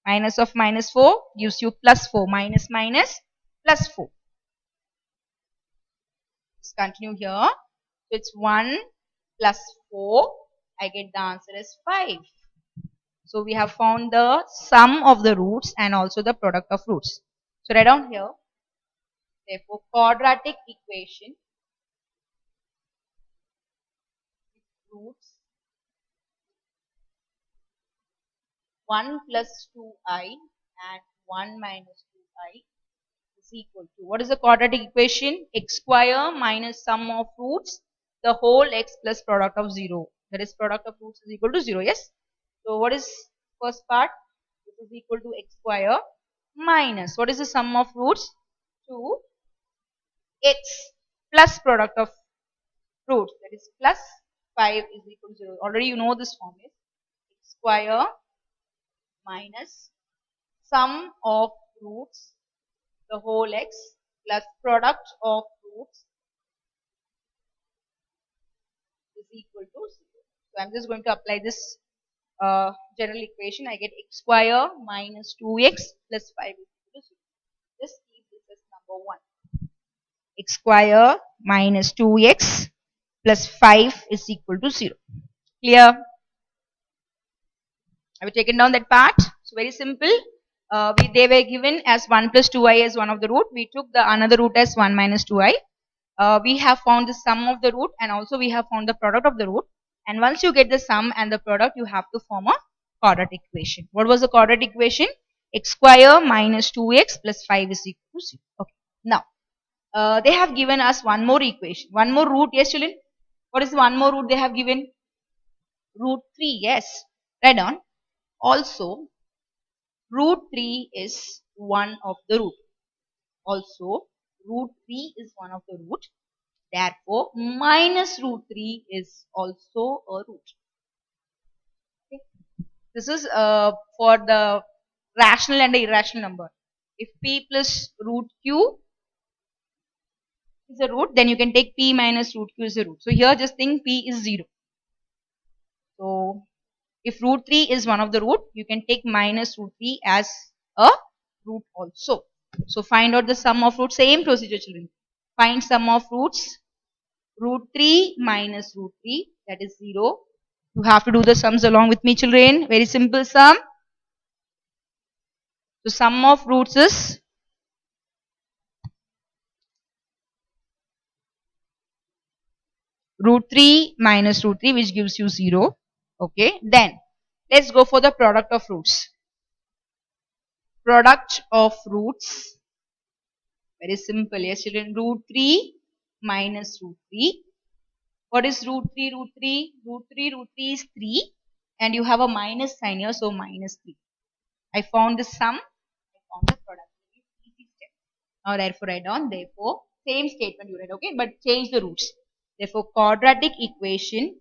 Minus of minus 4 gives you plus 4. Minus minus plus 4. Let's continue here. So it's 1 plus 4. I get the answer as 5. So we have found the sum of the roots and also the product of roots. So write down here. Therefore, quadratic equation with roots 1 plus 2i and 1 minus 2i is equal to, what is the quadratic equation? X square minus sum of roots, the whole x plus product of 0. That is product of roots is equal to 0. Yes. So what is first part? This is equal to x square minus, what is the sum of roots? 2x plus product of roots, that is plus 5 is equal to 0. Already you know this form is x square minus sum of roots the whole x plus product of roots is equal to 0. So I'm just going to apply this general equation. I get x square minus 2x plus 5 is equal to 0. Just keep this as number 1. X square minus 2x plus 5 is equal to 0. Clear? Have you taken down that part? So very simple. They were given as 1 plus 2i as one of the root. We took the another root as 1 minus 2i. We have found the sum of the root and also we have found the product of the root. And once you get the sum and the product, you have to form a quadratic equation. What was the quadratic equation? X square minus 2x plus 5 is equal to 0. Okay. Now, they have given us one more equation. One more root. Yes, children? What is one more root they have given? Root 3. Yes. Right on. Also, root 3 is one of the root. Also, root 3 is one of the root. Therefore, minus root 3 is also a root. Okay. This is for the rational and the irrational number. If p plus root q is a root, then you can take p minus root q as a root. So here just think p is 0. So if root 3 is one of the root, you can take minus root 3 as a root also. So find out the sum of roots. Same procedure, children. Find sum of roots. Root 3 minus root 3, that is 0. You have to do the sums along with me, children. Very simple sum. So sum of roots is root 3 minus root 3, which gives you 0. Okay. Then let's go for the product of roots. Product of roots. Very simple. Yes, children. Root 3 minus root 3. What is root 3? Root 3? Root 3 is 3. And you have a minus sign here, so minus 3. I found the sum. I found the product. Easy step. Now therefore write down. Therefore, same statement you read, okay? But change the roots. Therefore, quadratic equation.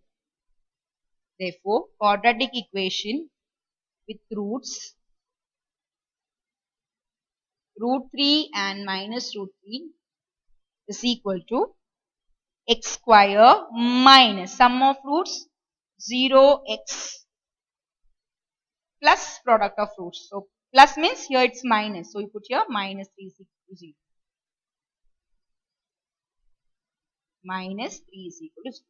Therefore, quadratic equation with roots root 3 and minus root 3 is equal to x square minus sum of roots 0x plus product of roots. So plus means here it's minus. So you put here minus 3 is equal to 0. Minus 3 is equal to 0.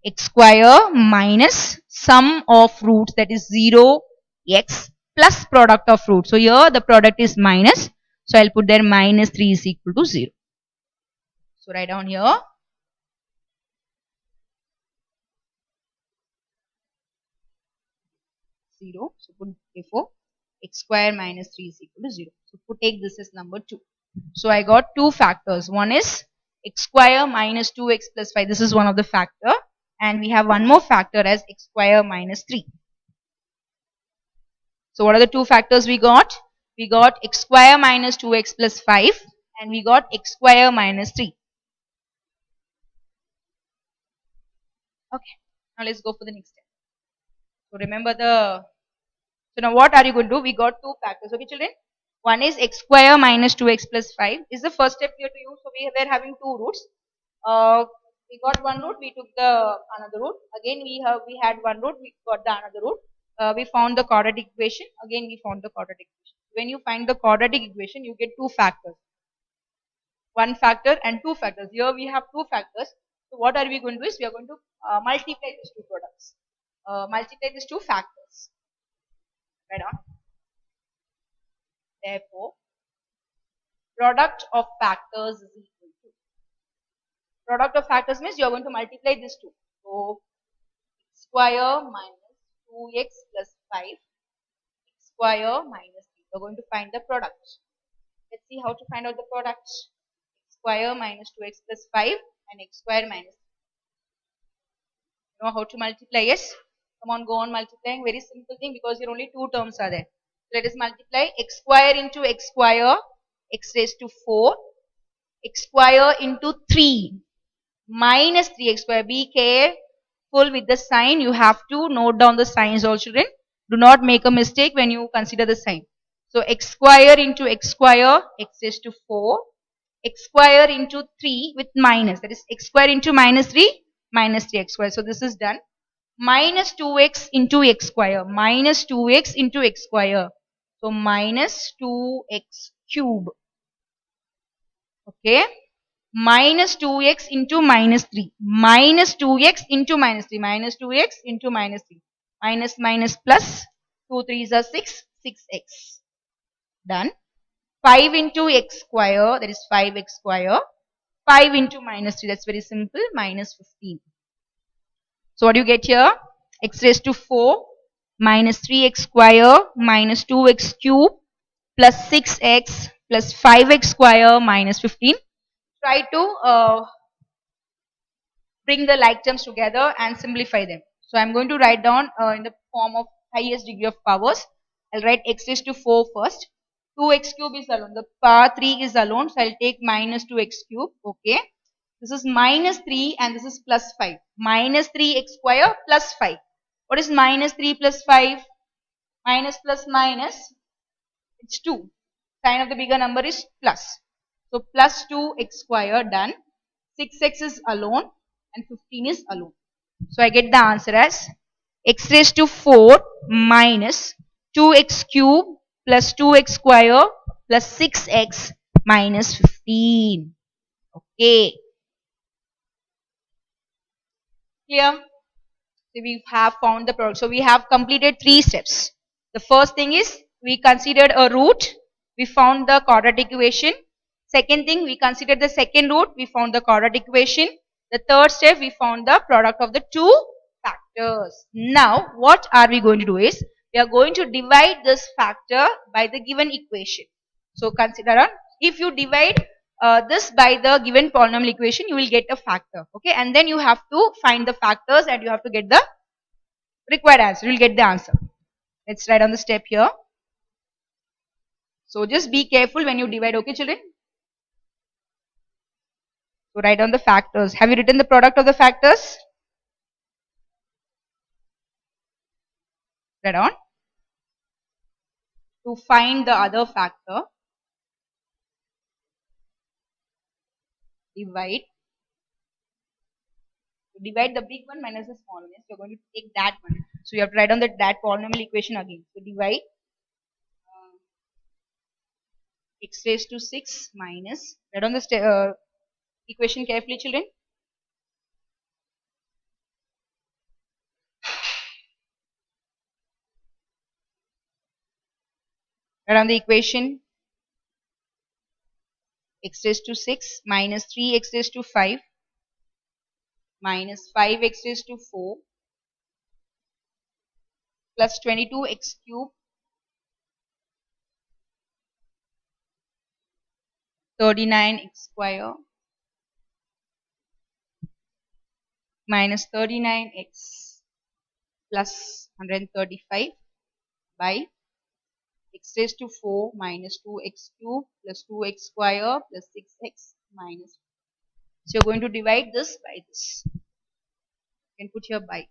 X square minus sum of roots, that is 0x plus product of roots. So here the product is minus. So I'll put there minus 3 is equal to 0. So write down here 0. So put therefore x square minus 3 is equal to 0. So put take this as number 2. So I got two factors. One is x square minus 2x plus 5. This is one of the factor. And we have one more factor as x square minus 3. So what are the two factors we got? We got x square minus 2x plus 5 and we got x square minus 3. Okay. Now let's go for the next step. So remember so now what are you going to do? We got two factors. Okay, children. One is x square minus 2x plus 5 is the first step here to use. So we were having two roots. We got one root, we took the another root. Again we had one root, we got the another root. We found the quadratic equation. Again we found the quadratic equation. When you find the quadratic equation, you get two factors. One factor and two factors. Here we have two factors. So what are we going to do is we are going to multiply these two products. Multiply these two factors. Right on. Therefore, product of factors is equal to. Product of factors means you are going to multiply these two. So, x square minus 2x plus 5, x square minus 3. We are going to find the product. Let's see how to find out the product. X square minus 2x plus 5 and x square minus 3. You know how to multiply? Yes? Come on, go on multiplying. Very simple thing because here only two terms are there. Let us multiply x square into x square, x raised to 4, x square into 3 minus 3x square. Be careful. full with the sign. You have to note down the signs all children. Do not make a mistake when you consider the sign. So x square into x square, x raised to 4. X square into 3 with minus. That is x square into minus 3, minus 3x square. So this is done. Minus 2x into x square. Minus 2x into x square. So minus 2x cube. Okay. Minus 2x into minus 3. Minus 2x into minus 3. Minus 2x into minus 3. Minus minus plus. 2 3s are 6. 6x. Done. 5 into x square. That is 5x square. 5 into minus 3. That's very simple. Minus 15. So what do you get here? X raised to 4 minus 3x square minus 2x cube plus 6x plus 5x square minus 15. Try to bring the like terms together and simplify them. So I'm going to write down in the form of highest degree of powers. I'll write x raised to 4 first. 2x cube is alone. The power 3 is alone. So I'll take minus 2x cube. Okay. This is minus 3 and this is plus 5. Minus 3x square plus 5. What is minus 3 plus 5? Minus plus minus. It's 2. Sign of the bigger number is plus. So plus 2x square done. 6x is alone and 15 is alone. So I get the answer as x raised to 4 minus 2x cube plus 2x square plus 6x minus 15. Okay. Clear? So we have found the product. So we have completed 3 steps. The first thing is we considered a root. We found the quadratic equation. Second thing, we considered the second root. We found the quadratic equation. The third step, we found the product of the two factors. Now, what are we going to do is, we are going to divide this factor by the given equation. So consider on, if you divide this by the given polynomial equation, you will get a factor. Okay, and then you have to find the factors and you have to get the required answer. You will get the answer. Let's write on the step here. So just be careful when you divide. Okay, children. So write down the factors. Have you written the product of the factors? Write on. To find the other factor, divide. To divide the big one minus the small one. So you're going to take that one. So you have to write down that polynomial equation again. So divide x raised to 6 minus. Write down the equation carefully, children. Write down the equation x raised to 6 minus 3x raised to 5 minus 5x raised to 4 plus 22x cube 39x square minus 39x plus 135 by x raised to 4 minus 2x cube plus 2x square plus 6x minus. So you're going to divide this by this. You can put here by.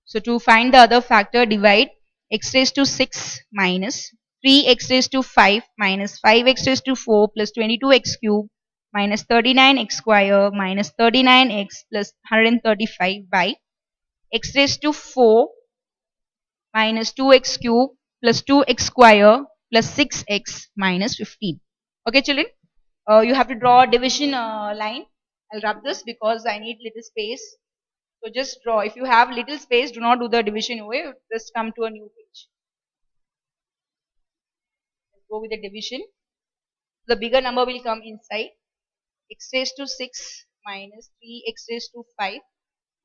So to find the other factor, divide x raised to 6 minus 3x raised to 5 minus 5x raised to 4 plus 22x cube minus 39x square minus 39x plus 135 by x raised to 4 minus 2x cube plus 2x square plus 6x minus 15. Okay, children, you have to draw a division line. I'll rub this because I need little space. So just draw. If you have little space, do not do the division away. Just come to a new page. Let's go with the division. The bigger number will come inside. X raised to 6 minus 3x raised to 5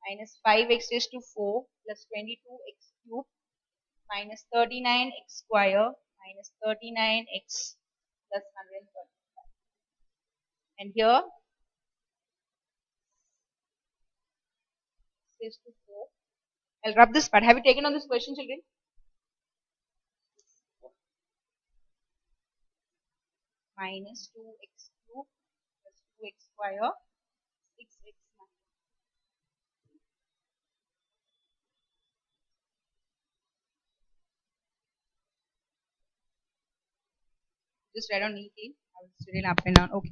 minus 5x raised to 4 plus 22x cube minus 39x square minus 39x plus 135. And here x raised to 4. I'll rub this part. Have you taken on this question, children? Minus 2x cube plus 2x square 6x minus. Just write down neatly. I will just write up and down. Okay.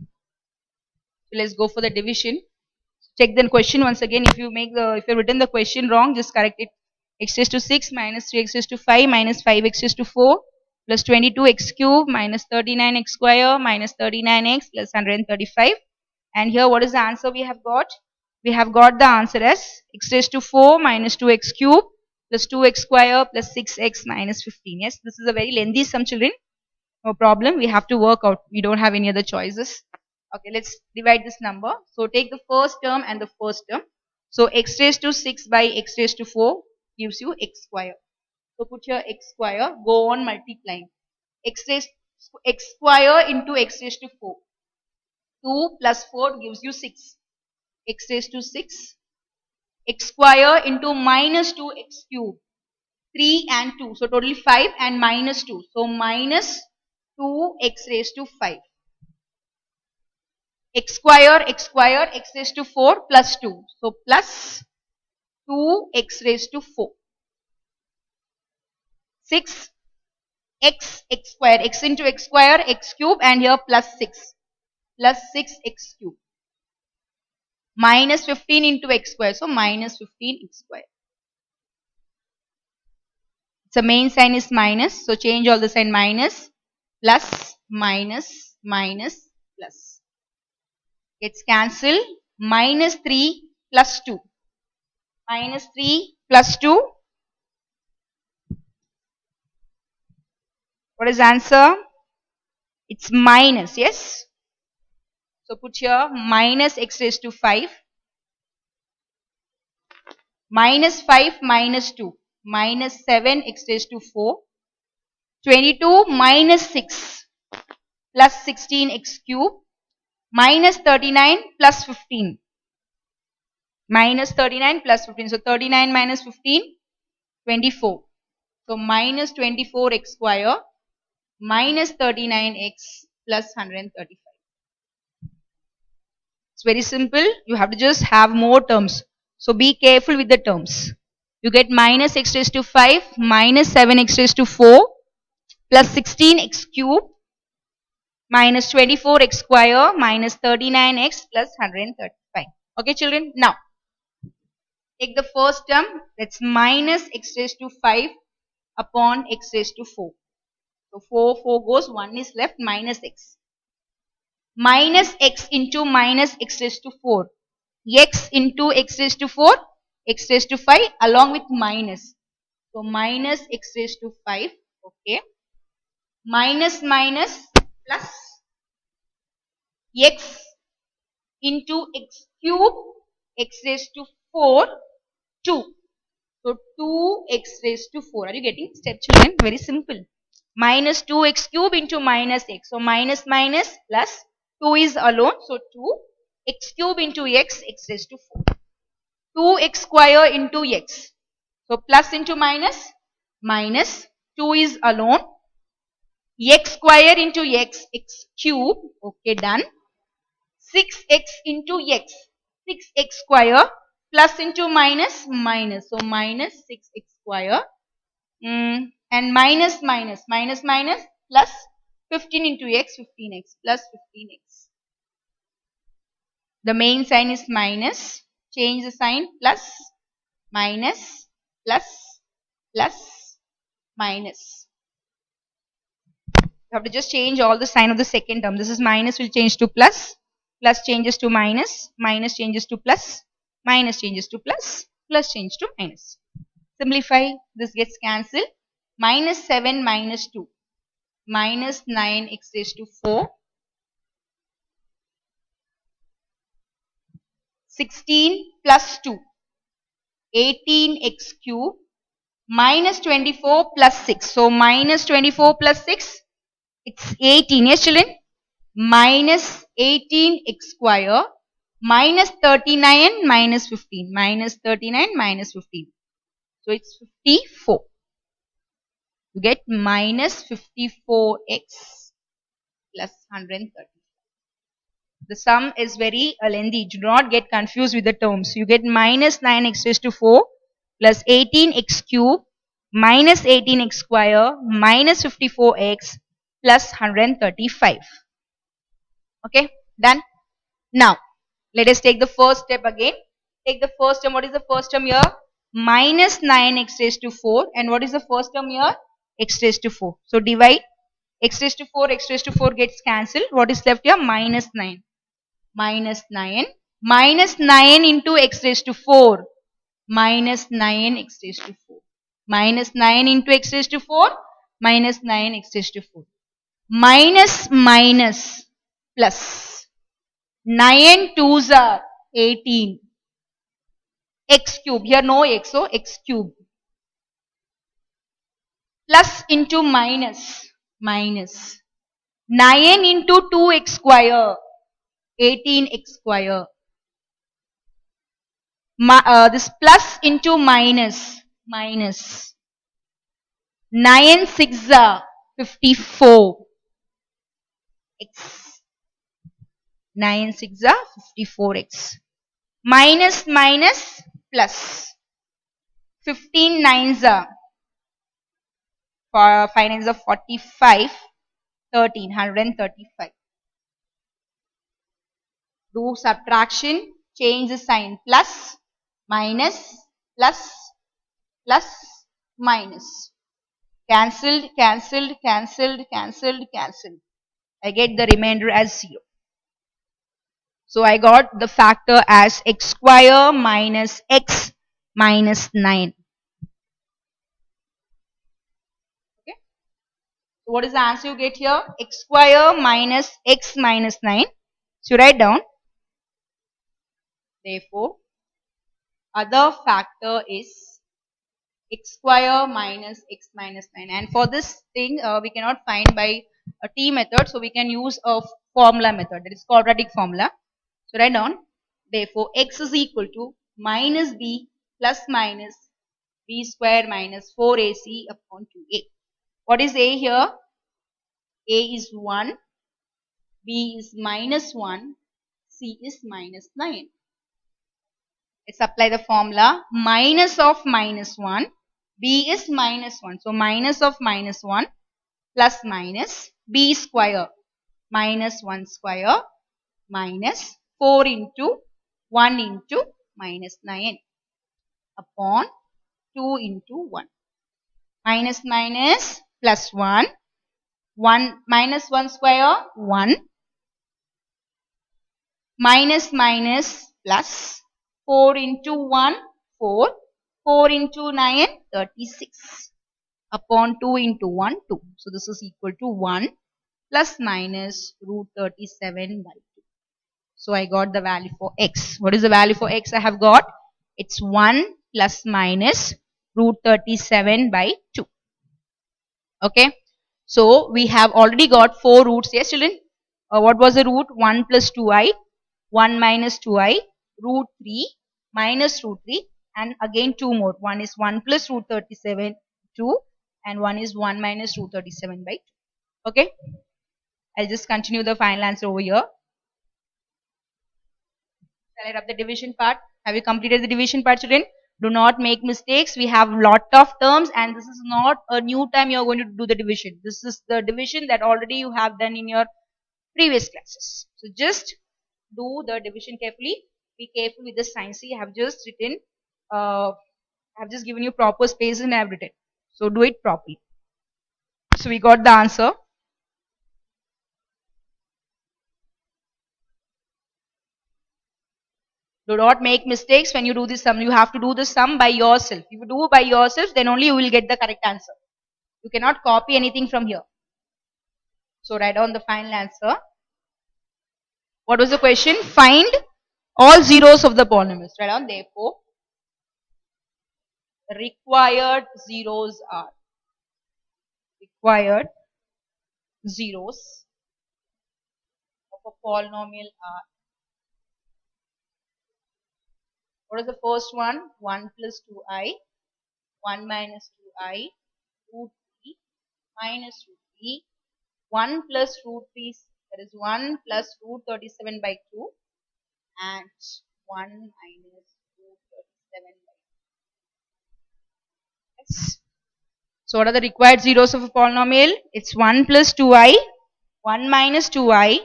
So let's go for the division. Check the question once again. If you've written the question wrong, just correct it. X raised to 6 minus 3x raised to 5 minus 5x raised to 4 plus 22x cube minus 39x square minus 39x plus 135. And here what is the answer we have got? We have got the answer as x raised to 4 minus 2x cube plus 2x square plus 6x minus 15. Yes, this is a very lengthy sum, children. No problem. We have to work out. We don't have any other choices. Okay, let's divide this number. So take the first term and the first term. So x raised to 6 by x raised to 4 gives you x square. So put your x square, go on multiplying. X square into x raised to 4. 2 plus 4 gives you 6. X raised to 6. X square into minus 2x cube. 3 and 2. So totally 5 and minus 2. So minus 2x raised to 5. X square, x raised to 4 plus 2. So plus 2x raised to 4. 6 x square, x into x square, x cube, and here plus 6. Plus 6x cube. Minus 15 into x square. So minus 15x square. So main sign is minus. So change all the sign minus, plus, minus, minus, plus. Gets cancelled. Minus 3 plus 2. Minus 3 plus 2. What is answer? It's minus, yes? So put here minus x raised to 5. Minus 5 minus 2. Minus 7 x raised to 4. 22 minus 6 plus 16x cube. Minus 39 plus 15. Minus 39 plus 15. So 39 minus 15, 24. So minus 24x square minus 39x plus 135. It's very simple. You have to just have more terms. So be careful with the terms. You get minus x raised to 5 minus 7x raised to 4 plus 16x cube minus 24x square minus 39x plus 135. Okay, children. Now, take the first term. That's minus x raised to 5 upon x raised to 4. So 4 goes, 1 is left, minus x. Minus x into minus x raised to 4. X into x raised to 4, x raised to 5 along with minus. So minus x raised to 5. Okay. Minus minus plus x into x cube x raised to 4, 2. So 2x raised to 4. Are you getting step, children? Very simple. Minus 2x cube into minus x. So minus minus plus 2 is alone. So 2 x cube into x raised to 4. 2x square into x. So plus into minus, minus 2 is alone. X square into x cube. Okay, done. 6x into x. 6x square plus into minus, minus. So minus 6x square. And minus plus 15 into x, 15x plus 15x. The main sign is minus. Change the sign, plus, minus, plus, plus, minus. You have to just change all the sign of the second term. This is minus will change to plus, plus changes to minus, minus changes to plus, minus changes to plus, plus change to minus. Simplify, this gets cancelled. Minus 7 minus 2. Minus 9x raised to 4. 16 plus 2. 18x cube. Minus 24 plus 6. So minus 24 plus 6. It's 18. Yes, children? Minus 18x square. Minus 39 minus 15. Minus 39 minus 15. So it's 54. You get minus 54x plus 130. The sum is very lengthy. Do not get confused with the terms. You get minus 9x raised to 4 plus 18x cube minus 18x square minus 54x plus 135. Okay, done. Now, let us take the first step again. Take the first term. What is the first term here? Minus 9x raised to 4. And what is the first term here? X raised to 4. So divide x raised to 4, x raised to 4 gets cancelled. What is left here? Minus 9. Minus 9. Minus 9 into x raised to 4. Minus 9 x raised to 4. Minus 9 into x raised to 4. Minus 9 x raised to 4. Minus minus plus. 9 twos are 18. X cube. Here no x, so x cube. Plus into minus. Minus. 9 into 2x square. 18x square. This plus into minus. Minus. 9 6 are 54. X. 9 6 are 54x. Minus minus plus. 15 nines are for 5 nines are 45. 135. Do subtraction, change the sign, plus, minus, plus, plus, minus. Cancelled, cancelled, cancelled, cancelled, cancelled. I get the remainder as 0. So I got the factor as x square minus x minus 9. Okay. So what is the answer you get here? X square minus x minus 9. So write down. Therefore, other factor is x square minus x minus 9. And for this thing, we cannot find by a t method. So we can use a formula method, that is quadratic formula. So write down. Therefore, x is equal to minus b plus minus b square minus 4ac upon 2a. What is a here? A is 1, b is minus 1, c is minus 9. Let's apply the formula. Minus of minus 1. B is minus 1. So minus of minus 1 plus minus b square minus 1 square minus 4 into 1 into minus 9 upon 2 into 1. Minus minus plus 1. 1 minus 1 square 1. Minus minus plus 4 into 1 4. 4 into 9 36 upon 2 into 1 2. So this is equal to 1 plus minus root 37 by 2. So I got the value for x. What is the value for x I have got? It's 1 plus minus root 37 by 2. Okay. So we have already got 4 roots. Yes children? What was the root? 1 plus 2i. 1 minus 2i. Root 3 minus root 3. And again 2 more. One is 1 plus root 37 2. And one is 1 minus root 37 by 2. Okay. I'll just continue the final answer over here. Shall I wrap the division part? Have you completed the division part, children? Do not make mistakes. We have lot of terms and this is not a new time you are going to do the division. This is the division that already you have done in your previous classes. So just do the division carefully. Be careful with the signs. See, I have just written, I have just given you proper space and I have written. So do it properly. So we got the answer. Do not make mistakes when you do this sum. You have to do the sum by yourself. If you do by yourself, then only you will get the correct answer. You cannot copy anything from here. So write down the final answer. What was the question? Find all zeros of the polynomials. Write down. Therefore, required zeros are required zeros of a polynomial are. What is the first one? 1 plus 2i, 1 minus 2i, root 3 minus root 3, 1 plus root 3, that is 1 plus root 37 by 2 and 1 minus root 37 by 2. Yes. So what are the required zeros of a polynomial? It's 1 plus 2i, 1 minus 2i,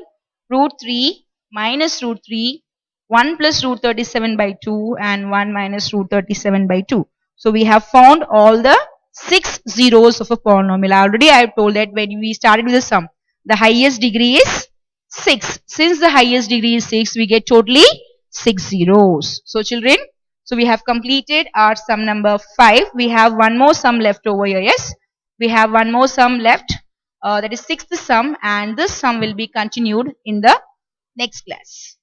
root 3 minus root 3, 1 plus root 37 by 2 and 1 minus root 37 by 2. So we have found all the 6 zeros of a polynomial. Already I have told that when we started with the sum, the highest degree is 6. Since the highest degree is 6, we get totally 6 zeros. So children, so we have completed our sum number 5. We have one more sum left over here. Yes, we have one more sum left. That is sixth sum, and this sum will be continued in the next class.